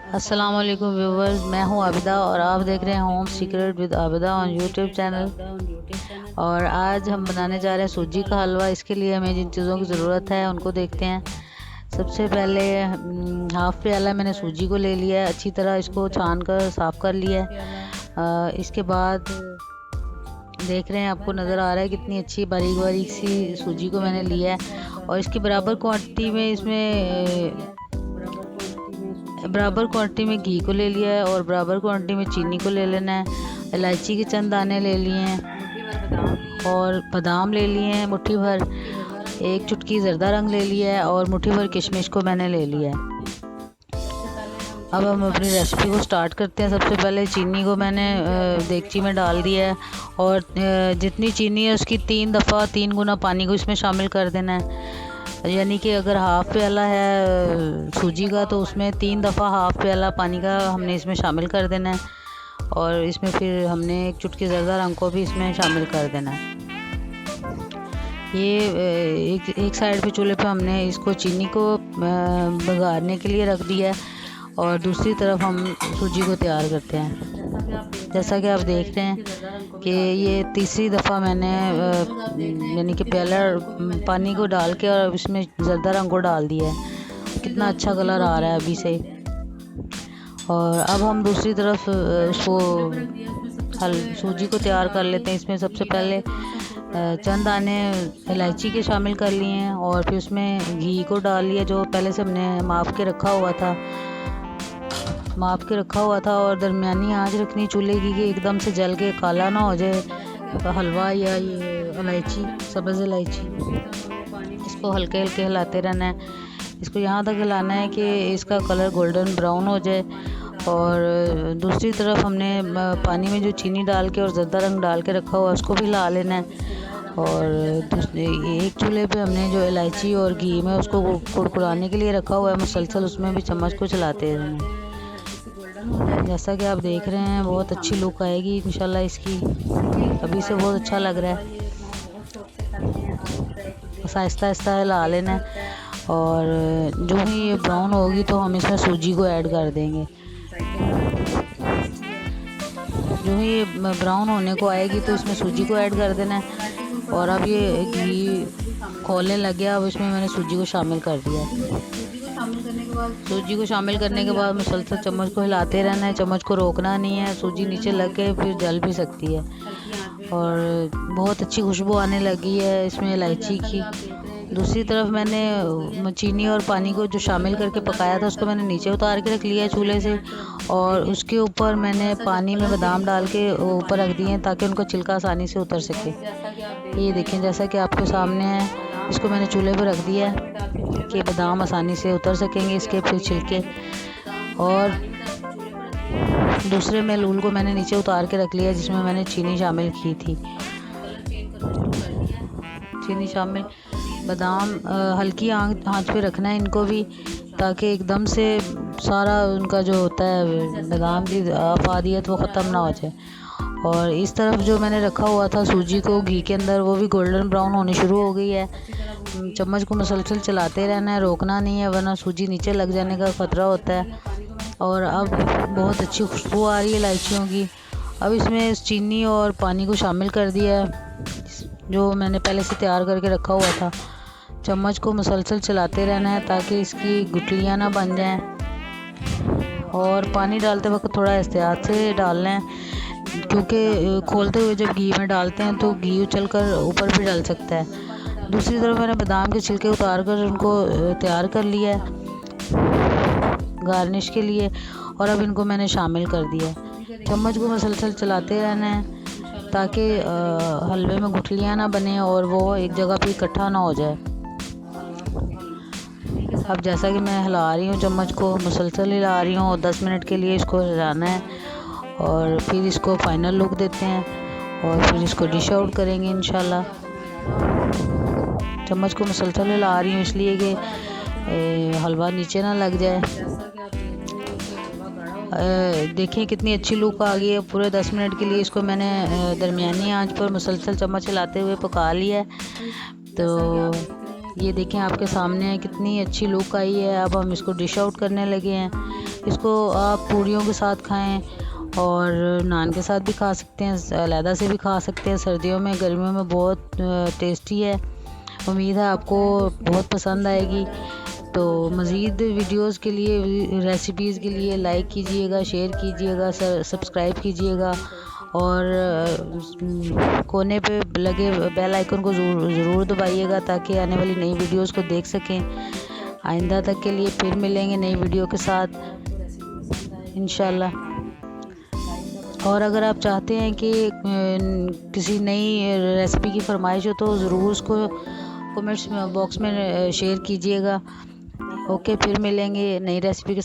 अस्सलाम वालेकुम व्यूवर्स, मैं हूं आबिदा और आप देख रहे हैं home secret with Abida on YouTube channel. और आज हम बनाने जा रहे हैं सूजी का हलवा। इसके लिए हमें जिन चीज़ों की ज़रूरत है उनको देखते हैं। सबसे पहले हाफ़ प्याला मैंने सूजी को ले लिया है, अच्छी तरह इसको छान कर साफ़ कर लिया है। इसके बाद देख रहे हैं, आपको नज़र आ रहा है कितनी अच्छी बारीक बारीक सी सूजी को मैंने लिया है। और इसकी बराबर क्वांटिटी में घी को ले लिया है और बराबर क्वांटिटी में चीनी को ले लेना है। इलायची के चंद दाने ले लिए हैं और बादाम ले लिए हैं मुट्ठी भर। एक चुटकी ज़र्दा रंग ले लिया है और मुट्ठी भर किशमिश को मैंने ले लिया है। अब हम अपनी रेसिपी को स्टार्ट करते हैं। सबसे पहले चीनी को मैंने देगची में डाल दिया है और जितनी चीनी है उसकी 3 गुना पानी को इसमें शामिल कर देना है। यानी कि अगर हाफ़ प्याला है सूजी का तो उसमें 3 दफ़ा हाफ़ प्याला पानी का हमने इसमें शामिल कर देना है। और इसमें फिर हमने एक चुटकी ज़र्दा रंग को भी इसमें शामिल कर देना है। ये एक साइड पे चूल्हे पे हमने इसको चीनी को बघारने के लिए रख दिया है और दूसरी तरफ हम सूजी को तैयार करते हैं। जैसा कि आप देख रहे हैं कि ये तीसरी दफ़ा मैंने यानी कि प्याला पानी को डाल के और इसमें ज़र्दा रंग को डाल दिया है। कितना अच्छा कलर आ रहा है अभी से। और अब हम दूसरी तरफ उसको सूजी को तैयार कर लेते हैं। इसमें सबसे पहले चंद दाने इलायची के शामिल कर लिए हैं और फिर उसमें घी को डाल लिया जो पहले से हमने माप के रखा हुआ था। और दरमियानी आंच रखनी चूल्हे की कि एकदम से जल के काला ना हो जाए हलवा या ये इलायची, सब्ज़ इलायची। इसको हल्के हल्के हिलाते रहना है। इसको यहाँ तक हिलाना है कि इसका कलर गोल्डन ब्राउन हो जाए। और दूसरी तरफ हमने पानी में जो चीनी डाल के और ज़र्दा रंग डाल के रखा हुआ उसको भी हिला लेना है। और एक चूल्हे पे हमने जो इलायची और घी में उसको कुड़कुड़ाने के लिए रखा हुआ है मुसलसल, उसमें भी चम्मच को चलाते रहना है। जैसा कि आप देख रहे हैं बहुत अच्छी लुक आएगी इंशाल्लाह इसकी। अभी से बहुत अच्छा लग रहा है। बस आहिस्ता आहिस्ता हिला लेना है और जो ही ये ब्राउन होगी तो हम इसमें सूजी को ऐड कर देंगे। जो ही ये ब्राउन होने को आएगी तो इसमें सूजी को ऐड कर देना है। और अब ये घी खोलने लग गया। अब इसमें मैंने सूजी को शामिल कर दिया। सूजी को शामिल करने के बाद मुसलसल चम्मच को हिलाते रहना है, चम्मच को रोकना नहीं है। सूजी नीचे लग के फिर जल भी सकती है। और बहुत अच्छी खुशबू आने लगी है इसमें इलायची की। दूसरी तरफ मैंने चीनी और पानी को जो शामिल करके पकाया था उसको मैंने नीचे उतार के रख लिया है चूल्हे से। और उसके ऊपर मैंने पानी में बादाम डाल के ऊपर रख दिए हैं ताकि उनको छिलका आसानी से उतर सके। ये देखें जैसा कि आपके सामने है। इसको मैंने चूल्हे पर रख दिया है कि बादाम आसानी से उतर सकेंगे इसके फिर छिलके। और दूसरे मेलूल को मैंने नीचे उतार के रख लिया जिसमें मैंने चीनी शामिल की थी। चीनी शामिल बादाम हल्की आंच पे रखना है इनको भी, ताकि एकदम से सारा उनका जो होता है बादाम की अफादियत वो ख़त्म ना हो जाए। और इस तरफ जो मैंने रखा हुआ था सूजी को घी के अंदर, वो भी गोल्डन ब्राउन होनी शुरू हो गई है। चम्मच को मुसलसल चलाते रहना है, रोकना नहीं है वरना सूजी नीचे लग जाने का ख़तरा होता है। और अब बहुत अच्छी खुशबू आ रही है इलायचियों की। अब इसमें चीनी और पानी को शामिल कर दिया है जो मैंने पहले से तैयार करके रखा हुआ था। चम्मच को मुसलसल चलाते रहना है ताकि इसकी गुठलियाँ ना बन जाएं। और पानी डालते वक्त थोड़ा एहतियात से डालना है क्योंकि खोलते हुए जब घी में डालते हैं तो घी उछलकर ऊपर भी डल सकता है। दूसरी तरफ मैंने बादाम के छिलके उतार कर उनको तैयार कर लिया है गार्निश के लिए। और अब इनको मैंने शामिल कर दिया है। चम्मच को मुसलसल चलाते रहना है ताकि हलवे में गुठलियाँ ना बने और वो एक जगह पे इकट्ठा ना हो जाए। अब जैसा कि मैं हिला रही हूँ, चम्मच को मुसलसल हिला रही हूँ और 10 मिनट के लिए इसको हिलाना है। और फिर इसको फाइनल लुक देते हैं और फिर इसको डिश आउट करेंगे इंशाल्लाह। चम्मच को मुसलसल हिला रही हूँ इसलिए कि हलवा नीचे ना लग जाए। देखिए कितनी अच्छी लुक आ गई है। पूरे 10 मिनट के लिए इसको मैंने दरमियानी आंच पर मुसलसल चम्मच हिलाते हुए पका लिया है। तो ये देखें आपके सामने कितनी अच्छी लुक आई है। अब हम इसको डिश आउट करने लगे हैं। इसको आप पूरियों के साथ खाएं और नान के साथ भी खा सकते हैं, अलहदा से भी खा सकते हैं। सर्दियों में गर्मियों में बहुत टेस्टी है। उम्मीद है आपको बहुत पसंद आएगी। तो मज़ीद वीडियोस के लिए, रेसिपीज़ के लिए लाइक कीजिएगा, शेयर कीजिएगा, सब्सक्राइब कीजिएगा और कोने पे लगे बेल आइकन को ज़रूर दबाइएगा ताकि आने वाली नई वीडियोस को देख सकें। आइंदा तक के लिए फिर मिलेंगे नई वीडियो के साथ इंशाल्लाह। और अगर आप चाहते हैं कि किसी नई रेसिपी की फरमाइश हो तो ज़रूर उसको कमेंट्स बॉक्स में शेयर कीजिएगा। ओके, फिर मिलेंगे नई रेसिपी के साथ।